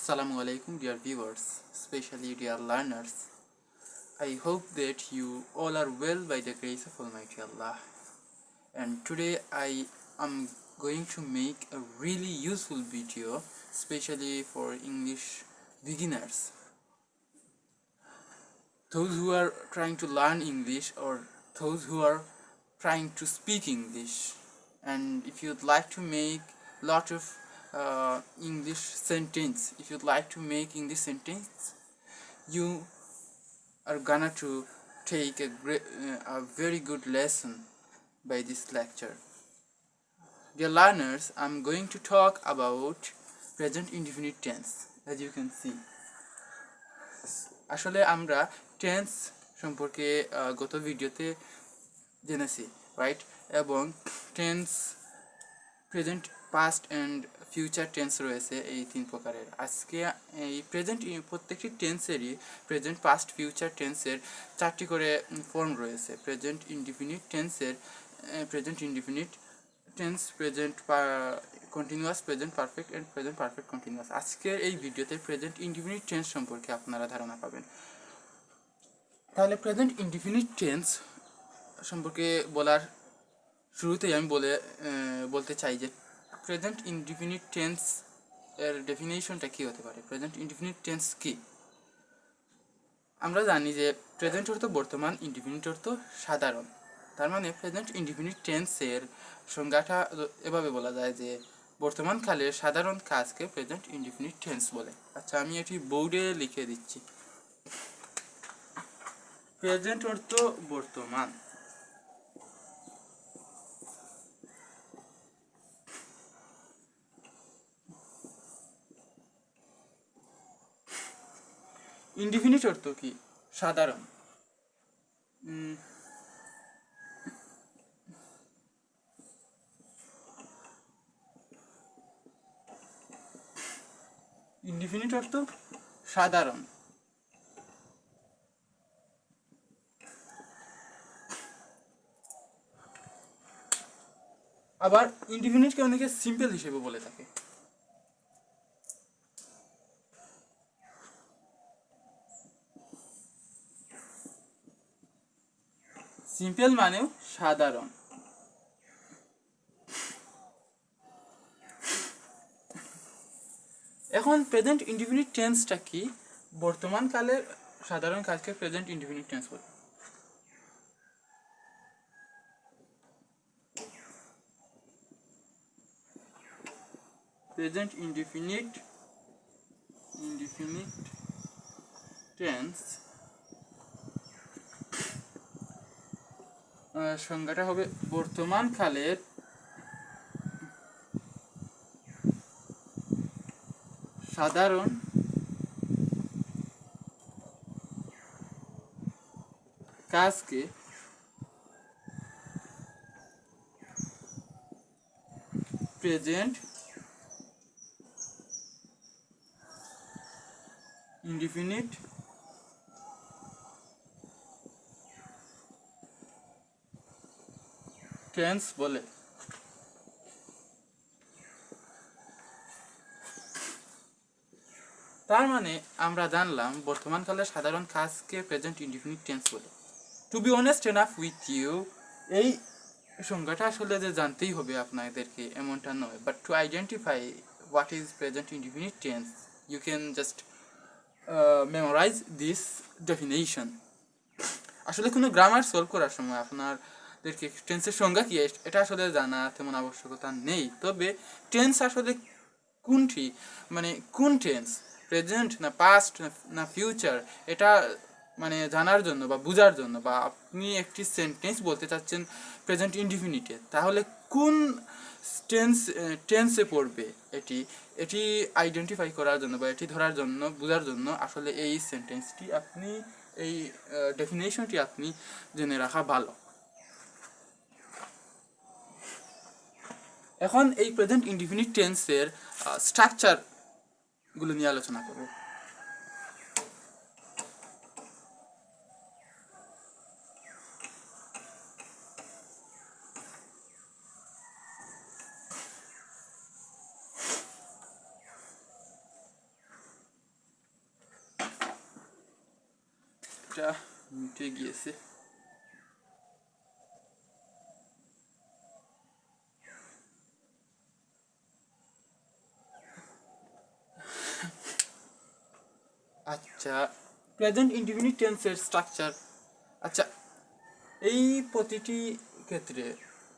Assalamu alaikum, dear viewers, especially dear learners. I hope that you all are well by the grace of Almighty Allah. And today I am going to make a really useful video, especially for English beginners. Those who are trying to learn English or those who are trying to speak English. And if you'd like to make lot of English sentence, if you'd like to make English sentence, you are gonna to take a very good lesson by this lecture. Dear learners, I'm going to talk about present indefinite tense. As you can see, আসলে আমরা tense সম্পর্কে গত ভিডিওতে জেনেছি, right? এবং tense present, past and future tense রয়েছে এই তিন প্রকারের। আজকে এই প্রত্যেকটি টেন্সেরই প্রেজেন্ট, পাস্ট, ফিউচার টেন্সের চারটি করে ফর্ম রয়েছে। প্রেজেন্ট ইনডিফিনিট টেন্সের present indefinite tense, present continuous, present perfect and present perfect continuous. আজকের এই ভিডিওতে প্রেজেন্ট ইনডিফিনিট টেন্স সম্পর্কে আপনারা ধারণা পাবেন। তাহলে প্রেজেন্ট ইনডিফিনিট টেন্স সম্পর্কে বলার শুরুতেই আমি বলতে চাই যে প্রেজেন্ট ইনডিফিনিট টেন্স এর ডেফিনেশনটা কী হতে পারে। প্রেজেন্ট ইনডিফিনিট টেন্স কি? আমরা জানি যে প্রেজেন্ট অর্থ বর্তমান, ইনডিফিনিট অর্থ সাধারণ। তার মানে প্রেজেন্ট ইনডিফিনিট টেন্সের সংজ্ঞাটা এভাবে বলা যায় যে বর্তমান কালের সাধারণ কাজকে প্রেজেন্ট ইনডিফিনিট টেন্স বলে। আচ্ছা, আমি এটি বোর্ডে লিখে দিচ্ছি। প্রেজেন্ট অর্থ বর্তমান, ইনডিফিনিট অর্থ কি? সাধারণ। ইনডিফিনিট অর্থ সাধারণ। আবার ইনডিফিনিটকে অনেকে সিম্পল হিসেবে বলে থাকে। সিম্পল মানেও সাধারণ। এখন প্রেজেন্ট ইনডিফিনিট টেন্সটা কি? বর্তমান কালের সাধারণ কাজকে প্রেজেন্ট ইনডিফিনিট টেন্স বলে। প্রেজেন্ট ইনডিফিনিট টেন্স সংজ্ঞাটা হবে বর্তমান কালের সাধারণ কাজকে প্রেজেন্ট ইনডিফিনিট টেন্স বলে। তার মানে আমরা জানলাম বর্তমান কালের সাধারণ কাজকে প্রেজেন্ট ইনডিফিনিট টেন্স বলে। To be honest enough with you, এই সংজ্ঞাটা আসলে যে জানতেই হবে আপনাদেরকে এমনটা নয়, but to identify what is present indefinite tense you can just memorise this definition. আসলে কোনো গ্রামার সলভ করার সময় আপনাদেরকে টেন্সের সংজ্ঞা কি এটা আসলে জানা তেমন আবশ্যকতা নেই। তবে টেন্স আসলে কোনটি, মানে কোন টেন্স, প্রেজেন্ট না পাস্ট না ফিউচার, এটা মানে জানার জন্য বা বোঝার জন্য, বা আপনি একটি সেন্টেন্স বলতে চাচ্ছেন প্রেজেন্ট ইনডিফিনিটে, তাহলে কোন টেন্সে পড়বে এটি আইডেন্টিফাই করার জন্য বা এটি ধরার জন্য, বোঝার জন্য আসলে এই সেন্টেন্সটি আপনি, এই ডেফিনেশনটি আপনি জেনে রাখা ভালো। এখন এই প্রেজেন্ট ইনডিফিনিট টেন্সের স্ট্রাকচারগুলো নিয়ে আলোচনা করব। এটা মিটে গিয়েছে। আচ্ছা, প্রেজেন্ট ইনডিফিনিট টেন্সের স্ট্রাকচার। আচ্ছা, এই প্রতিটি ক্ষেত্রে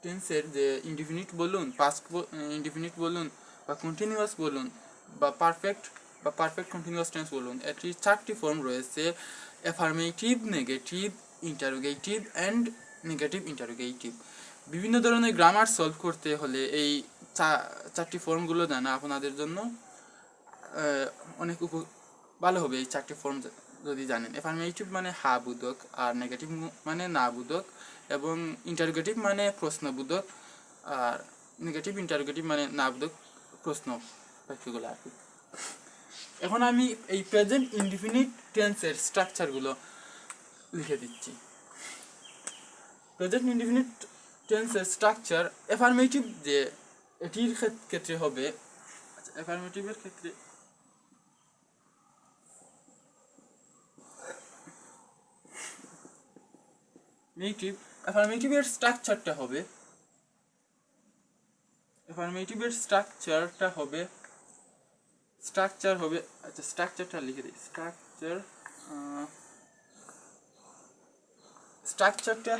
টেন্সের যে ইনডিফিনিট বলুন, পাস্ট ইনডিফিনিট বলুন, বা কন্টিনিউয়াস বলুন, বা পারফেক্ট কন্টিনিউয়াস টেন্স বলুন, এটির 4টি ফর্ম রয়েছে: affirmative, negative, interrogative and negative interrogative. বিভিন্ন ধরনের গ্রামার সলভ করতে হলে এই 4টি ফর্মগুলো জানা আপনাদের জন্য অনেক ভালো হবে। এই 4টি ফর্ম যদি জানেন। অ্যাফার্মেটিভ মানে হা বোধক, আর নেগেটিভ মানে না বোধক, এবং ইন্টারোগেটিভ মানে প্রশ্নবোধক, আর নেগেটিভ ইন্টারোগেটিভ মানে না বোধক প্রশ্ন বাক্যগুলো আর কি। এখন আমি এই প্রেজেন্ট ইনডিফিনিট টেন্সের স্ট্রাকচারগুলো লিখে দিচ্ছি। প্রেজেন্ট ইনডিফিনিট টেন্সের স্ট্রাকচার অ্যাফার্মেটিভ যে এটির ক্ষেত্রে হবে। আচ্ছা, অ্যাফার্মেটিভের ক্ষেত্রে অ্যাফার্মেটিভের স্ট্রাকচারটা হবে আচ্ছা, স্ট্রাকচারটা লিখে দিই। স্ট্রাকচারটা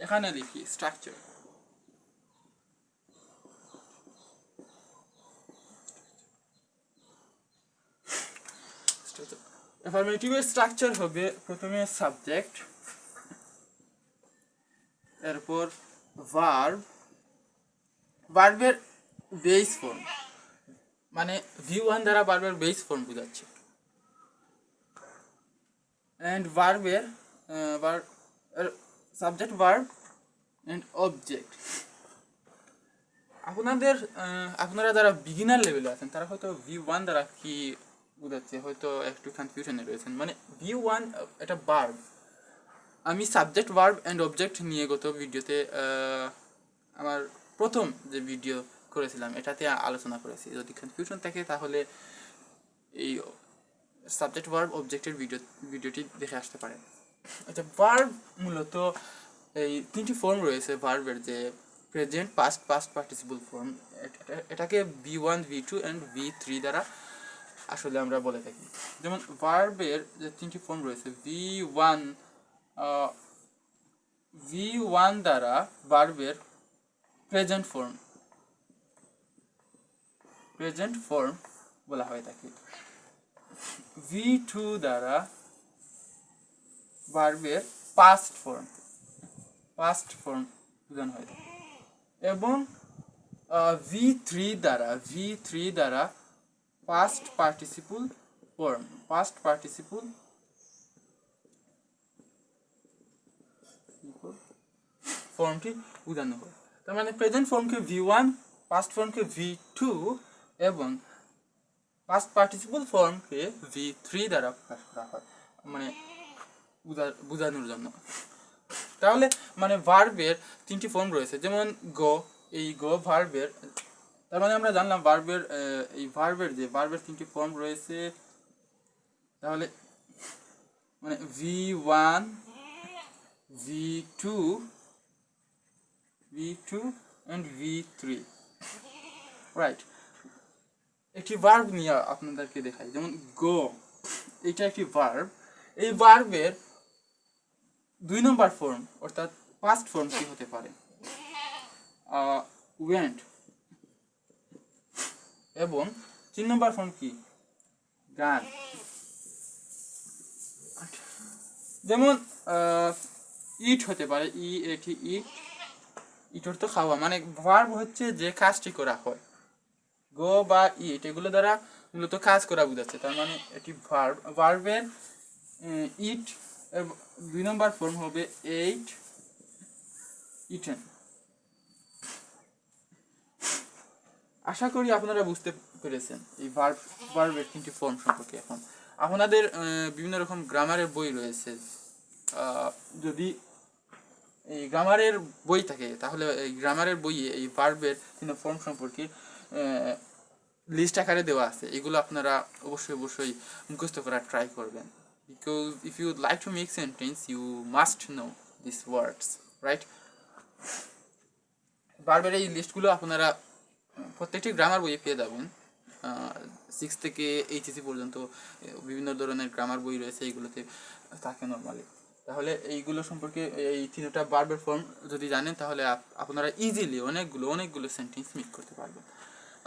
এখানে লিখি। স্ট্রাকচার অ্যাফার্মেটিভের স্ট্রাকচার হবে প্রথমে সাবজেক্ট, এরপর ভার্বের বেস ফর্ম, মানে V1 দ্বারা ভার্বের বেস ফর্ম বোঝাচ্ছে, অ্যান্ড ভার্বের সাবজেক্ট, ভার্ব অ্যান্ড অবজেক্ট। আপনারা যারা বিগিনার লেভেলে আছেন তারা হয়তো V1 দ্বারা কি বোঝাচ্ছে হয়তো একটু কনফিউশনে রয়েছেন। মানে V1 এটা ভার্ব। আমি সাবজেক্ট, ভার্ব অ্যান্ড অবজেক্ট নিয়ে গত ভিডিওতে আমার প্রথম যে ভিডিও করেছিলাম এটাতে আলোচনা করেছি। যদি কনফিউশন থাকে তাহলে এই সাবজেক্ট, ভার্ব, অবজেক্টের ভিডিওটি দেখে আসতে পারেন। আচ্ছা, ভার্ব মূলত এই 3টি ফর্ম রয়েছে ভার্বের, যে প্রেজেন্ট, পাস্ট পার্টিসিপল ফর্ম। এটাকে V1, V2 অ্যান্ড V3 দ্বারা আসলে আমরা বলে থাকি। যেমন ভার্বের যে 3টি ফর্ম রয়েছে, V1 দ্বারা ভার্বের প্রেজেন্ট ফর্ম বলা হয়ে থাকে। V2 দ্বারা ভার্বের পাস্ট ফর্ম বোঝানো হয়ে থাকে, এবং V3 দ্বারা পাস্ট পার্টিসিপল ফর্মটি বোঝানো হয়। তার মানে প্রেজেন্ট ফর্মকে V1, পাস্ট ফর্মকে V2 এবং পাস্ট পার্টিসিপল ফর্মকে V3 দ্বারা প্রকাশ করা হয়, মানে বোঝানোর জন্য। তাহলে মানে ভার্বের 3টি ফর্ম রয়েছে। যেমন গো ভার্বের, তার মানে আমরা জানলাম ভার্বের এই ভার্বের 3টি ফর্ম রয়েছে। তাহলে মানে V1, V2 and V3, right. একটি ভার্ব নিয়ে আপনাদেরকে দেখাই। যেমন গো, এটা একটি ভার্ব। এই ভার্বের 2 নম্বর ফর্ম অর্থাৎ পাস্ট ফর্ম কি হতে পারে? ওয়েন্ট। এবং 3 নম্বর ফর্ম কি? গান। যেমন ইট হতে পারে, ইট অর্থ খাওয়া, মানে ভার্ব হচ্ছে যে কাজটি করা হয়। গো বা ইট এগুলো দ্বারা মূলত কাজ করা বোঝাচ্ছে। তার মানে এটি ভার্বের ইট 2 নম্বর ফর্ম হবে ইটেন। আশা করি আপনারা বুঝতে পেরেছেন এই ভার্বের 3টি ফর্ম সম্পর্কে। এখন আপনাদের বিভিন্ন রকম গ্রামারের বই রয়েছে। যদি এই গ্রামারের বই থাকে, তাহলে এই গ্রামারের বইয়ে এই ভার্বের 3 ফর্ম সম্পর্কে লিস্ট আকারে দেওয়া আছে। এগুলো আপনারা অবশ্যই মুখস্থ করার ট্রাই করবেন, because if you like to make sentence you must know this words, right? ভার্বের এই লিস্টগুলো আপনারা প্রত্যেকটি গ্রামার বইয়ে পেয়ে যাবেন। 6 থেকে এইচএসসি পর্যন্ত বিভিন্ন ধরনের গ্রামার বই রয়েছে, এইগুলোতে থাকে নর্মালি। তাহলে এইগুলো সম্পর্কে এই 3টা ভার্বের ফর্ম যদি জানেন তাহলে আপনারা ইজিলি অনেকগুলো সেন্টেন্স মেক করতে পারবেন।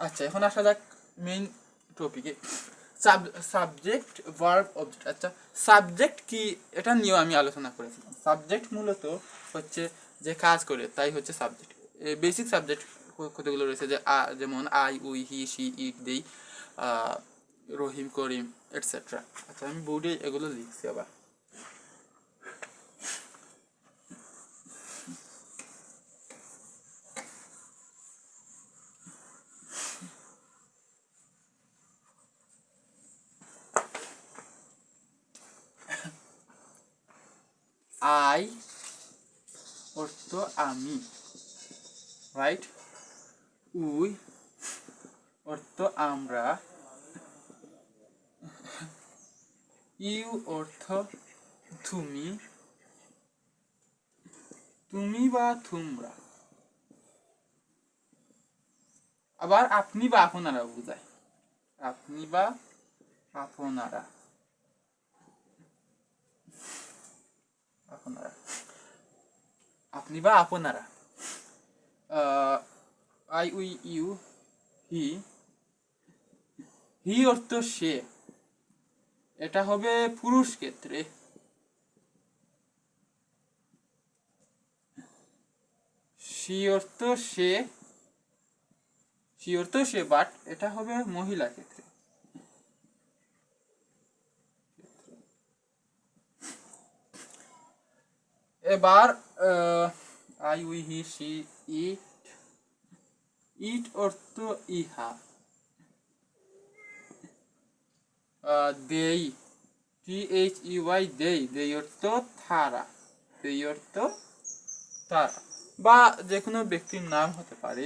আচ্ছা, এখন আসা যাক মেইন টপিকে, সাবজেক্ট ভার্ব অবজেক্ট। আচ্ছা, সাবজেক্ট কি এটা নিয়েও আমি আলোচনা করেছিলাম। সাবজেক্ট মূলত হচ্ছে যে কাজ করে তাই হচ্ছে সাবজেক্ট। বেসিক সাবজেক্ট কতগুলো রয়েছে, যে যেমন আই, উই, হি, শি, ইট, দেই, রহিম, করিম, এটসেট্রা। আচ্ছা, আমি বোর্ডে এগুলো লিখছি আবার। আই অর্থ আমি, রাইট? উই অর্থ আমরা, ইউ অর্থ তুমি, তুমি বা তোমরা, আবার আপনি বা আপনারা বোঝায়, আপনি বা আপনারা, আপনারা, আপনি বা আপনারা। আই, উই, ইউ, হি, হি অর্থ সে, এটা হবে পুরুষ ক্ষেত্রে। সি অর্থ সে, সি অর্থ সে, বাট এটা হবে মহিলা ক্ষেত্রে। এবার আই, উই, হি, সি, ইট, ইট অর্থ ইহা। দেই, THEY, দেই, দেই অর্থ তারা, দেই অর্থ তারা, বা যে কোনো ব্যক্তির নাম হতে পারে,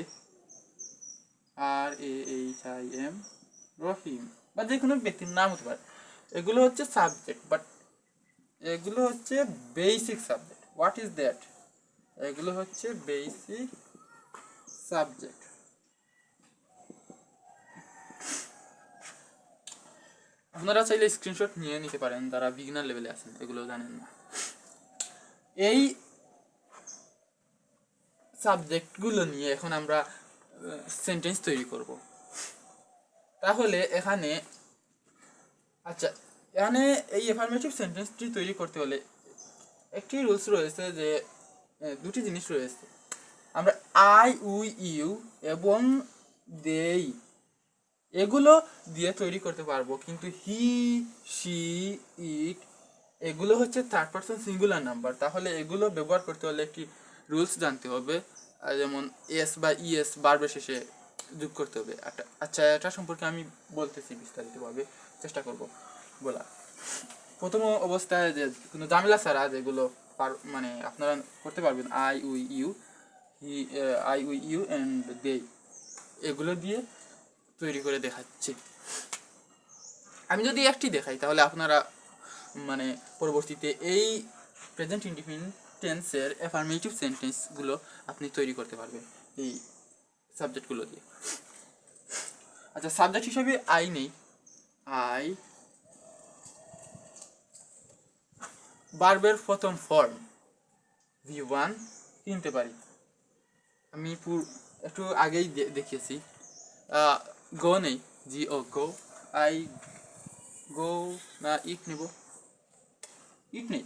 RAHIM, রহিম, বা যে কোনো ব্যক্তির নাম হতে পারে। এগুলো হচ্ছে সাবজেক্ট, বাট এগুলো হচ্ছে basic subject. What is that? এগুলো হচ্ছে বেসিক সাবজেক্ট। আপনারা চাইলে স্ক্রিনশট নিয়ে নিতে পারেন যারা বিগিনার লেভেলে আছেন, এগুলো জানেন না। এই সাবজেক্টগুলো নিয়ে এখন আমরা সেন্টেন্স তৈরি করব। তাহলে এখানে, আচ্ছা, এখানে এই অ্যাফার্মেটিভ সেন্টেন্সটি তৈরি করতে হলে একটি রুলস রয়েছে, যে দুটি জিনিস রয়েছে। আমরা আই, উই, ইউ এবং দেই এগুলো দিয়ে তৈরি করতে পারবো, কিন্তু হি, শি, ইট এগুলো হচ্ছে থার্ড পারসন সিঙ্গুলার নাম্বার। তাহলে এগুলো ব্যবহার করতে হলে একটি রুলস জানতে হবে, যেমন এস বা ইএস বারবার শেষে যোগ করতে হবে। আচ্ছা, এটা সম্পর্কে আমি বলতেছি বিস্তারিতভাবে, চেষ্টা করব বলা। প্রথম অবস্থায় যে কোনো ঝামেলা ছাড়া যেগুলো মানে আপনারা করতে পারবেন, I, we, you, he, I, we, you and they, এগুলো দিয়ে তৈরি করে দেখাচ্ছি। আমি যদি একটি দেখাই তাহলে আপনারা মানে পরবর্তীতে এই প্রেজেন্ট ইনডিফিনিট টেন্সের অ্যাফার্মেটিভ সেন্টেন্সগুলো আপনি তৈরি করতে পারবেন এই সাবজেক্টগুলো দিয়ে। আচ্ছা, সাবজেক্ট হিসেবে আই নেই, আই ভার্বের প্রথম ফর্ম V1 কিনতে পারি। আমি একটু আগেই দেখিয়েছি। গো নেই, GO, গো। আই গো, না ইট নেব, ইট নেই,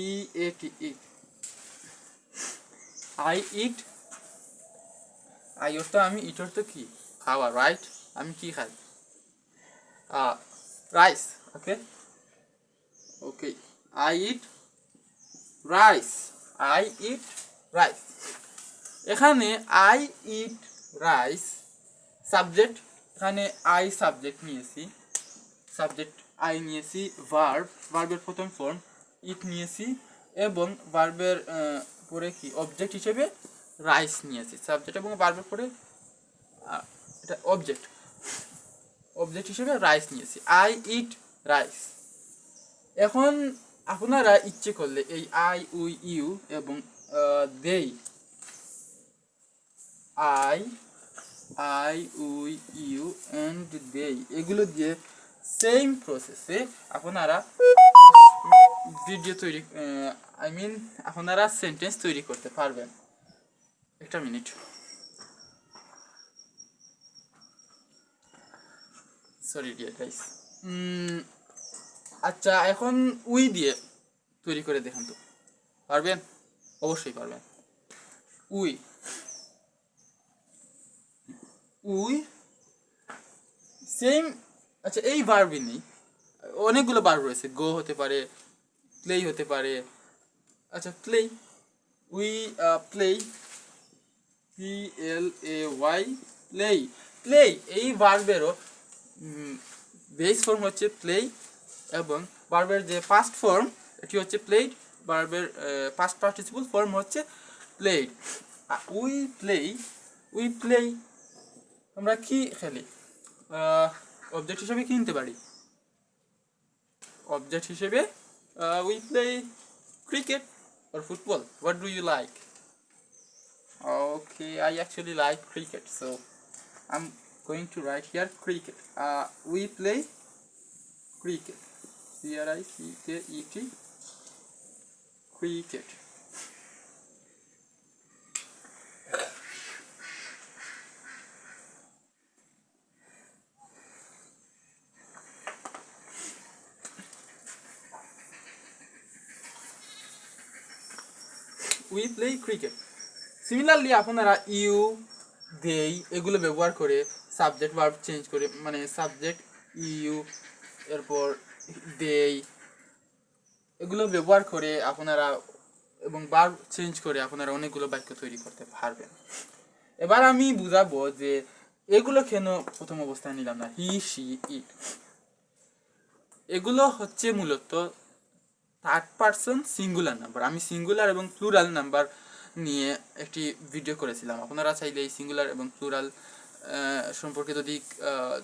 EAT, it. I eat, I অর্থ আমি, ইট অর্থ কি, খাওয়া, রাইট? আমি কি খাই? Rice. Okay, okay, I eat rice, I eat rice. এখানে আই ইট রাইস সাবজেক্ট, এখানে আই সাবজেক্ট নিয়েছি, সাবজেক্ট আই নিয়েছি, ভার্বের প্রথম ফর্ম ইট নিয়েছি, এবং ভার্বের পরে কি অবজেক্ট হিসেবে রাইস নিয়েছি, সাবজেক্ট এবং ভার্বের পরে এটা অবজেক্ট হিসেবে রাইস নিয়েছি, আই ইট রাইস। এখন আপনারা ইচ্ছে করলে এই আই উই ইউ এবং দেই আই উই ইউ অ্যান্ড দেই এগুলো দিয়ে সেম প্রসেসে আপনারা ভিডিও তৈরি আপনারা সেন্টেন্স তৈরি করতে পারবেন। একটা মিনিট, সরি ডিয়ার গাইস। আচ্ছা, এখন উই দিয়ে তৈরি করে দেখান তো, পারবেন? অবশ্যই পারবেন। We we same. আচ্ছা, এই ভার্বই নেই, অনেকগুলো ভার্ব রয়েছে, গো হতে পারে, প্লে হতে পারে। আচ্ছা, play, we play, PLAY, play. Play এই ভার্বেরও বেস ফর্ম হচ্ছে প্লে এবং ভার্বের যে পাস্ট ফর্ম এটি হচ্ছে প্লেড, ভার্বের পাস্ট পার্টিসিপল ফর্ম হচ্ছে প্লেড। উই প্লে আমরা কি খেলি, অবজেক্ট হিসেবে কি নিতে পারি? অবজেক্ট হিসেবে we play cricket or football. What do you like? Okay, I actually like cricket, so I'm going to write here cricket. We play cricket. CRICKET, cricket. We play cricket. Similarly আপনারা you, দেই এগুলো ব্যবহার করে subject verb change করে, মানে subject you এরপর দেই এগুলো ব্যবহার করে আপনারা এবং ভার্ব চেঞ্জ করে আপনারা অনেকগুলো বাক্য তৈরি করতে পারবেন। এবার আমি বুঝাবো যে এগুলো কেন প্রথম অবস্থায় নিলাম না, হি, শি, ইট। এগুলো হচ্ছে মূলত থার্ড পারসন সিঙ্গুলার নাম্বার। আমি সিঙ্গুলার এবং প্লুরাল নাম্বার নিয়ে একটি ভিডিও করেছিলাম। আপনারা চাইলে এই সিঙ্গুলার এবং প্লুরাল সম্পর্কে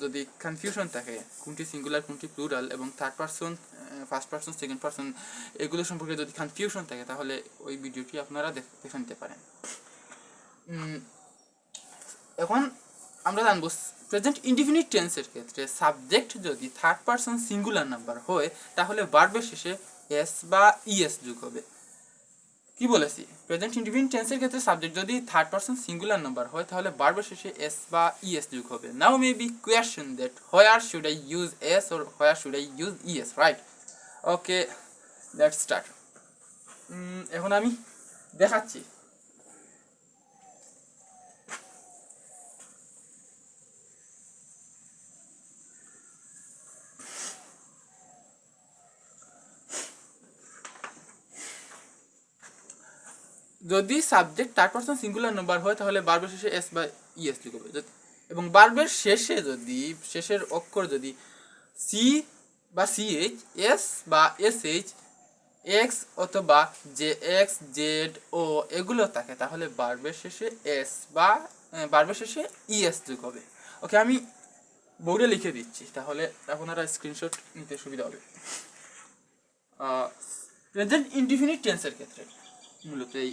যদি কনফিউশন থাকে, কোনটি সিঙ্গুলার কোনটি প্লুরাল এবং third person, first person, second person এগুলো সম্পর্কে যদি কনফিউশন থাকে তাহলে ওই ভিডিওটি আপনারা দেখে নিতে পারেন। এখন আমরা জানবো প্রেজেন্ট ইনডিফিনিট টেন্সের ক্ষেত্রে সাবজেক্ট যদি থার্ড পারসন সিঙ্গুলার নাম্বার হয় তাহলে ভার্বের শেষে এস বা ইএস যোগ হবে। কি বলেছি? প্রেজেন্ট ইনডিফিনিট টেন্সের ক্ষেত্রে সাবজেক্ট যদি থার্ড পারসন সিঙ্গুলার নাম্বার হয় তাহলে ভার্বের শেষে এস বা ইএস যোগ হবে। Now may be question that where should I use S or where should I use ES, right? Okay, let's start. এখন আমি দেখাচ্ছি। যদি subject third person singular number হয় তাহলে ভার্বের শেষে এস বা ইএস যোগ হবে, এবং ভার্বের শেষে যদি শেষের অক্ষর যদি সি বা সিএইচ, এস বা এসএইচ, এক্স অথবা জে এক্স, জেড, ও এগুলো থাকে তাহলে ভার্বের শেষে এস বা ভার্বের শেষে ইএস যোগ হবে। ওকে, আমি বোর্ডে লিখে দিচ্ছি তাহলে আপনারা স্ক্রিনশট নিতে সুবিধা হবে। প্রেজেন্ট ইনডিফিনিট টেন্সের ক্ষেত্রে মূলত এই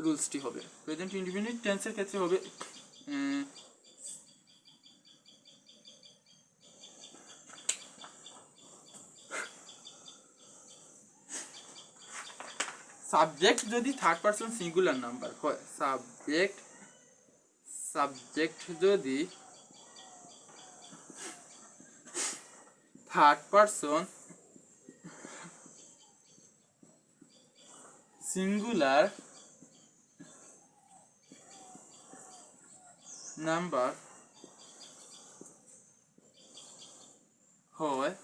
রুলসটি হবে। প্রেজেন্ট ইনডিফিনিট টেন্সের ক্ষেত্রে হবে সাবজেক্ট যদি থার্ড পারসন সিঙ্গুলার নাম্বার হয়, সাবজেক্ট যদি থার্ড পারসন সিঙ্গুলার নাম্বার হয়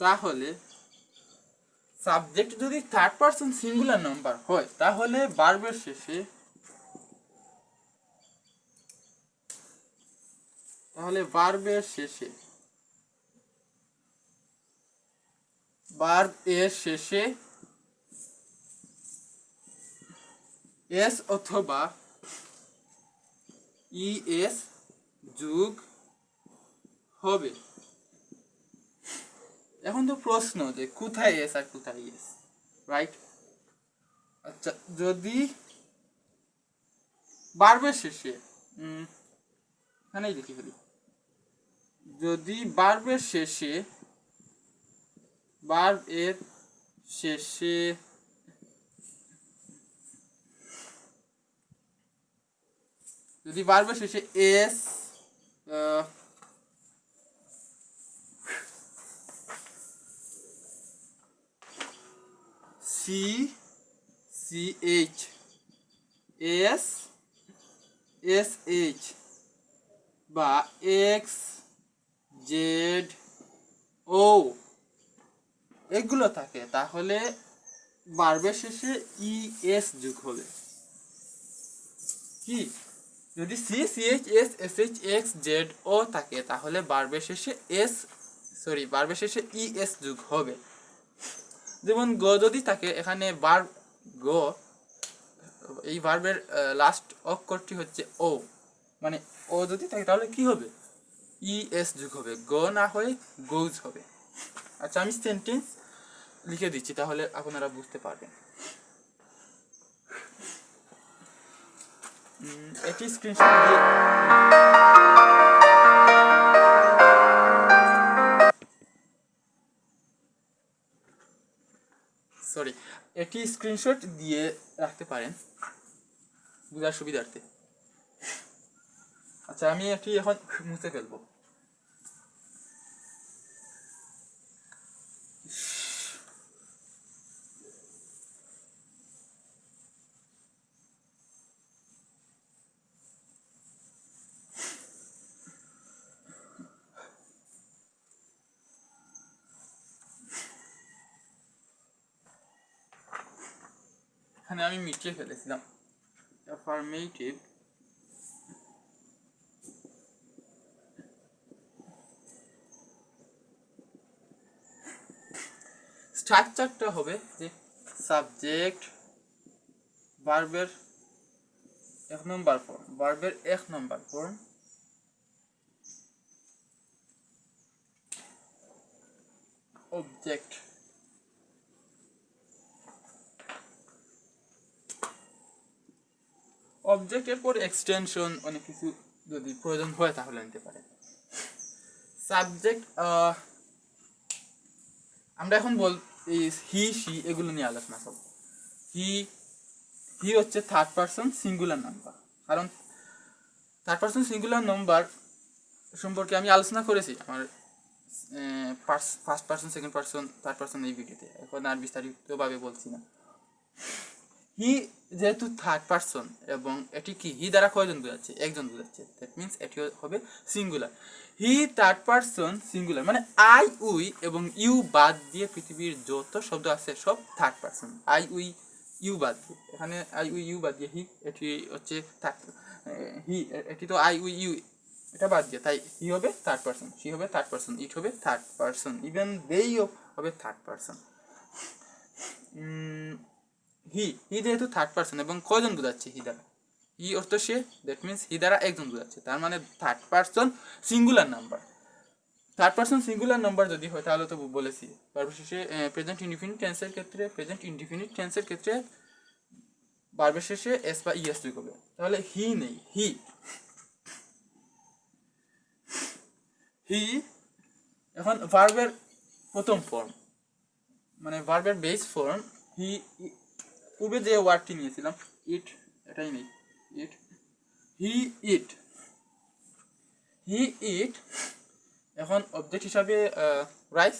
তাহলে সাবজেক্ট যদি থার্ড পারসন সিঙ্গুলার নাম্বার হয় তাহলে ভার্বের শেষে ভার্ব এর শেষে এস অথবা ইএস যোগ হবে। এখন তো প্রশ্ন যে কোথায় এস আর কোথায় ইএস, রাইট? আচ্ছা, যদি বার্বের শেষে এখানেই লিখে ফেলি, যদি বার্বের শেষে যদি বার্বের শেষে S C C H S S H বা এক্স জেড ও এগুলো থাকে, তাহলে বার্বের শেষে ই এস যোগ হবে। কি? যদি C C H S S H X Z O থাকে তাহলে বার্বের শেষে বার্বের শেষে ই এস যোগ হবে। যেমন গ যদি থাকে, এখানে গ এই ভার্বের লাস্ট অক্ষরটি হচ্ছে ও, মানে ও যদি থাকে তাহলে কি হবে? ই এস যোগ হবে, গ না হয়ে গোজ হবে। আচ্ছা, আমি সেন্টেন্স লিখে দিচ্ছি তাহলে আপনারা বুঝতে পারবেন। এটি স্ক্রিনশট দিয়ে এটি স্ক্রিনশট দিয়ে রাখতে পারেন বুঝার সুবিধার্থে। আচ্ছা, আমি এটি এখন মুছে ফেলবো। এখানে আমি মিটিয়ে ফেলেছিলাম অ্যাফার্মেটিভ স্ট্রাকচারটা হবে যে সাবজেক্ট ভার্বের এক নম্বর ফর্ম অবজেক্ট অবজেক্টের পর এক্সটেনশন অনেক কিছু যদি প্রয়োজন হয় তাহলে নিতে পারে। সাবজেক্ট আমরা এখন হি সি এগুলো নিয়ে আলোচনা করব। হি হচ্ছে থার্ড পারসন সিঙ্গুলার নাম্বার, কারণ থার্ড পারসন সিঙ্গুলার নাম্বার সম্পর্কে আমি আলোচনা করেছি আমার first person second person third person এই ভিডিওতে, এখন আর বিস্তারিতভাবে বলছি না। হি যেহেতু থার্ড পারসন এবং এটি কি হি দ্বারা কয়জন বোঝাচ্ছে? একজন বোঝাচ্ছে, দ্যাট মিনস এটি হবে singular. He third person singular, মানে আই উই এবং ইউ বাদ দিয়ে পৃথিবীর যত শব্দ আছে সব third person. I we you বাদ দিয়ে, এখানে আই উই ইউ বাদ দিয়ে হি, এটি হচ্ছে হি, এটি তো আই উই ইউ এটা বাদ দিয়ে, তাই হি হবে থার্ড পারসন, সি হবে থার্ড পারসন, ইট হবে থার্ড পারসন, ইভেন দেই হবে থার্ড পারসন। হি যেহেতু থার্ড পারসন এবং কয়জন বোঝাচ্ছে হি দ্বারা? হি অর্থ সে, দ্যাট মিনস হি দ্বারা একজন বোঝাচ্ছে, তার মানে third person singular number. Third person singular number যদি হয় তাহলে তো বলেছি ভার্বের শেষে প্রেজেন্ট ইনডিফিনিট টেন্সের ক্ষেত্রে ভার্বের শেষে এস বা ইএস যোগ হবে। তাহলে হি নেই, হি এখন ভার্বের প্রথম ফর্ম, মানে ভার্বের বেস ফর্ম হি। পূর্বে যে ওয়ার্ডটি নিয়েছিলাম ইট, এটাই নেই, ইট হি ইট এখন অবজেক্ট হিসাবে রাইস।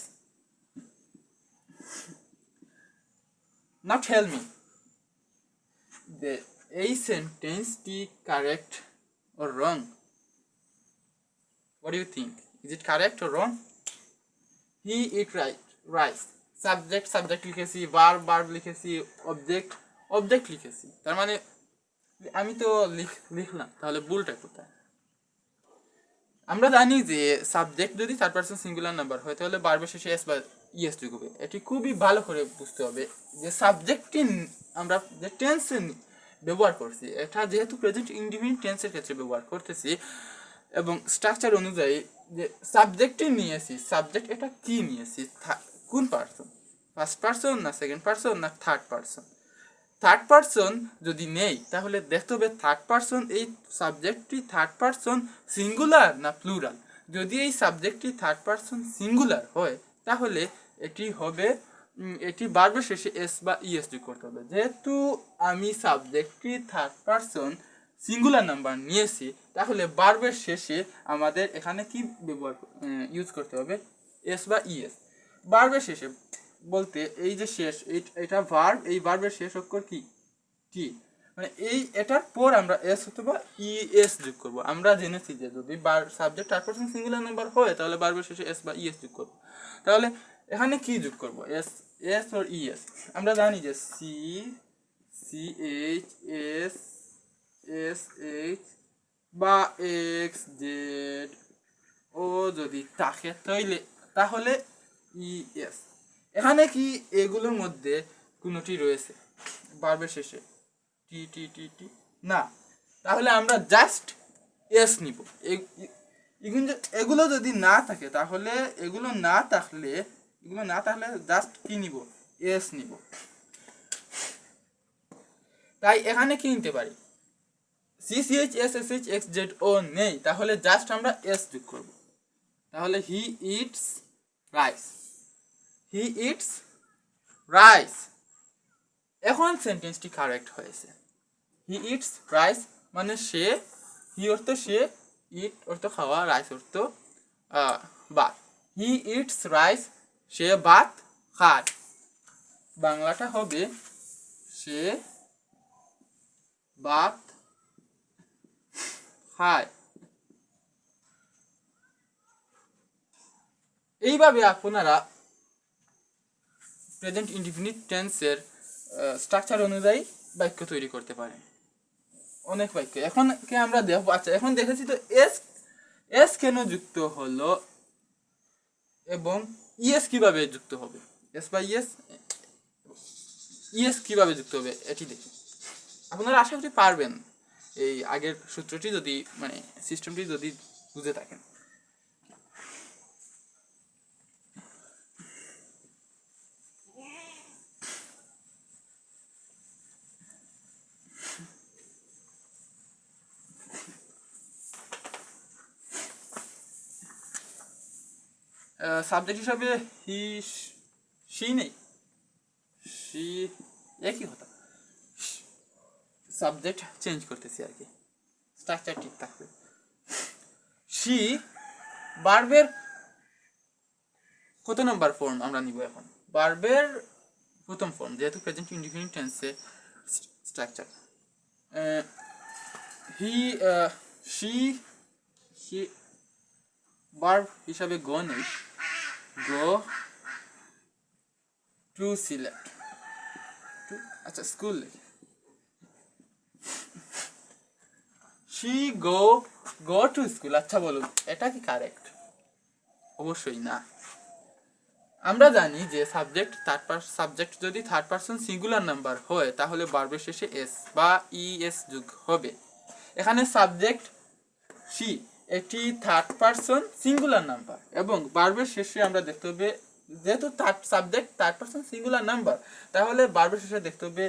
নাও টেল মি এই সেন্টেন্সটি correct or wrong? What do you think? Is it correct or wrong? He eat rice. Subject লিখেছি, ভার্ব লিখেছি, অবজেক্ট লিখেছি, তার মানে আমি তো লিখলাম, তাহলে ভুলটা কোথায়? আমরা জানি যে সাবজেক্ট যদি থার্ড পারসন সিঙ্গুলার নাম্বার হয় তাহলে ভার্বের শেষে এস বা ইএস যোগ হবে। এটি খুবই ভালো করে বুঝতে হবে যে সাবজেক্টটি আমরা যে ব্যবহার করছি, এটা যেহেতু প্রেজেন্ট ইনডিফিনিট টেন্সের ক্ষেত্রে ব্যবহার করতেছি এবং স্ট্রাকচার অনুযায়ী যে সাবজেক্টই নিয়েছি, সাবজেক্ট এটা কি নিয়েছি, কোন পার্সন, ফার্স্ট পার্সন না সেকেন্ড পার্সন না থার্ড পার্সন। থার্ড পার্সন যদি নেই তাহলে দেখতে হবে থার্ড পার্সন এই সাবজেক্টটি থার্ড পার্সন সিঙ্গুলার না প্লুরাল। যদি এই সাবজেক্টটি থার্ড পার্সন সিঙ্গুলার হয় তাহলে এটি হবে এটি ভার্বের শেষে এস বা ইএস যোগ করতে হবে। যেহেতু আমি সাবজেক্টটি থার্ড পার্সন সিঙ্গুলার নাম্বার নিয়েছি তাহলে ভার্বের শেষে আমাদের এখানে কি ব্যবহার ইউজ করতে হবে, এস বা ইএস। ভার্বের শেষে বলতে এই যে শেষ এটা ভার্ব, এই ভার্বের শেষ অক্ষর কি টি, মানে এই এটার পর আমরা এস অথবা ইএস যোগ করব। আমরা জেনেছি যে যদি subject third person singular number হয় তাহলে ভার্বের শেষে এস বা ইএস যোগ করব। তাহলে এখানে কি যোগ করব, এস এস অর ইএস। আমরা জানি যে C C H S S H বা এক্স জেড ও যদি থাকে তাহলে ইএস। এখানে কি এগুলোর মধ্যে কোনোটি রয়েছে ভার্বের শেষে টি টি টি টি না, তাহলে আমরা জাস্ট এস নিব। এগুলো যদি না থাকে তাহলে এগুলো না থাকলে জাস্ট কি নিব, এস নিব। তাই এখানে কি নিতে পারি, C C H S S H X Z O নেই তাহলে জাস্ট আমরা এস যোগ করব। তাহলে he eats rice, he eats rice. এখন সেন্টেন্সটি কারেক্ট হয়েছে। হি ইটস রাইস মানে সে, হি অর্থ সে, ইট অর্থ খাওয়া, রাইস অর্থ ভাত। হি ইটস রাইস, সে ভাত খায়। বাংলাটা হবে সে ভাত খায়। এইভাবে আপনারা প্রেজেন্ট ইনডিফিনিট টেন্সের স্ট্রাকচার অনুযায়ী বাক্য তৈরি করতে পারেন। অনেক বাক্য এখন কে আমরা দেখব। আচ্ছা, এখন দেখেছি তো এস এস কেন যুক্ত হলো এবং ইএস কিভাবে যুক্ত হবে, এস বা ইএস ইএস কিভাবে যুক্ত হবে এটি দেখি। আপনারা আশা করি পারবেন এই আগের সূত্রটি যদি মানে সিস্টেমটি যদি বুঝে থাকেন। সাবজেক্ট হিসাবে হি সি নেই, সি একই হতো, সাবজেক্ট চেঞ্জ করতেছি আর কি, স্ট্রাকচার ঠিক থাকবে। সি ভার্বের কত নম্বর ফর্ম আমরা নিব এখন, ভার্বের প্রথম ফর্ম যেহেতু প্রেজেন্ট ইনডিফিনিট টেন্সে structure. He she she verb হিসাবে গো নেই, গো টু সিলেক্ট টু, আচ্ছা school she go to school. আচ্ছা বলুন এটা কি কারেক্ট? অবশ্যই না। আমরা জানি যে সাবজেক্ট যদি থার্ড পারসন সিঙ্গুলার নাম্বার হয় তাহলে ভার্বের শেষে এস বা ইএস যোগ হবে। এখানে সাবজেক্ট সি এটি থার্ড পারসন সিঙ্গুলার নাম্বার এবং ভার্বের শেষে আমরা দেখতে হবে যেহেতু subject third person singular number তাহলে ভার্বের শেষে দেখতে হবে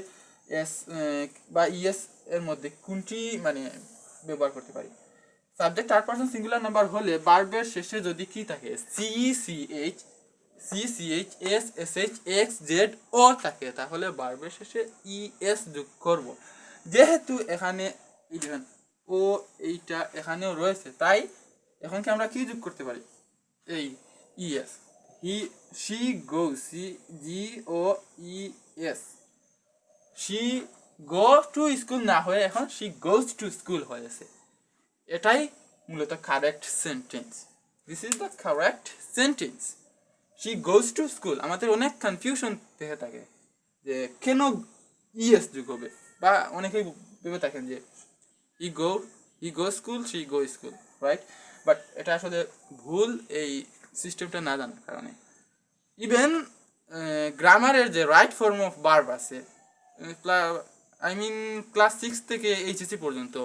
এস বা ইএস এর মধ্যে কোনটি মানে ব্যবহার করতে পারি। Subject third person singular number হলে ভার্বের শেষে যদি কি থাকে C C H S S H X Z O থাকে তাহলে ভার্বের শেষে ইএস যোগ করব। যেহেতু এখানে ও এইটা এখানেও রয়েছে তাই এখন কি আমরা কি যোগ করতে পারি, এই ES. She go, C G O E S, she go to school না হয়ে এখন শি গোজ টু স্কুল হয়েছে। এটাই মূলত correct sentence. This is the correct sentence. She goes to school. আমাদের অনেক কনফিউশন দেখে থাকে যে কেন ইএস যোগ হবে, বা অনেকেই ভেবে থাকেন যে he go school, she go school, right? But এটা আসলে ভুল এই সিস্টেমটা না জানার কারণে। ইভেন গ্রামারের যে রাইট ফর্ম অফ ভার্ব আছে, আই মিন ক্লাস 6 থেকে এইচএসসি পর্যন্ত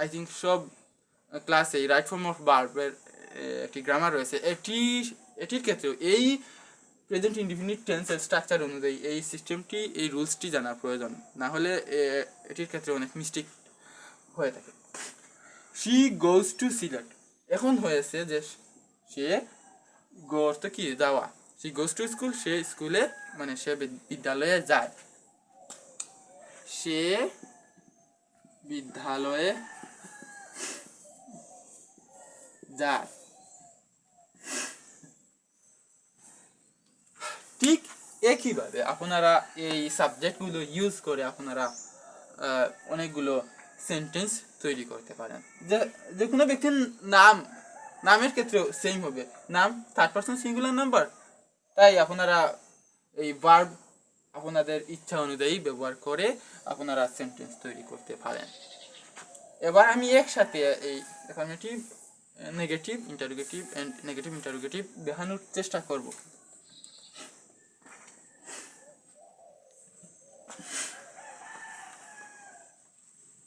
আই থিঙ্ক সব ক্লাসে রাইট ফর্ম অফ ভার্বের একটি গ্রামার রয়েছে। এটির ক্ষেত্রেও এই প্রেজেন্ট ইনডিফিনিট টেন্সের স্ট্রাকচার অনুযায়ী এই সিস্টেমটি, এই রুলসটি জানা প্রয়োজন, না হলে এটির ক্ষেত্রে অনেক মিস্টেক হয়ে থাকে। শি গোজ টু সিলেট, এখন হয়েছে যে সে গোজ তো কি যাওয়া, শি গোজ টু স্কুল, সে স্কুলে মানে সে বিদ্যালয়ে যায়, সে বিদ্যালয়ে যায়। ঠিক একইভাবে আপনারা এই সাবজেক্টগুলো ইউজ করে আপনারা অনেকগুলো সেন্টেন্স তৈরি করতে পারেন। যে কোনো ব্যক্তির নামের ক্ষেত্রেও সেম হবে, নাম থার্ড পারসন সিঙ্গুলার নাম্বার, তাই আপনারা এই ভার্ব আপনাদের ইচ্ছা অনুযায়ী ব্যবহার করে আপনারা সেন্টেন্স তৈরি করতে পারেন। এবার আমি একসাথে এই affirmative, negative, interrogative and negative interrogative দেখানোর চেষ্টা করব।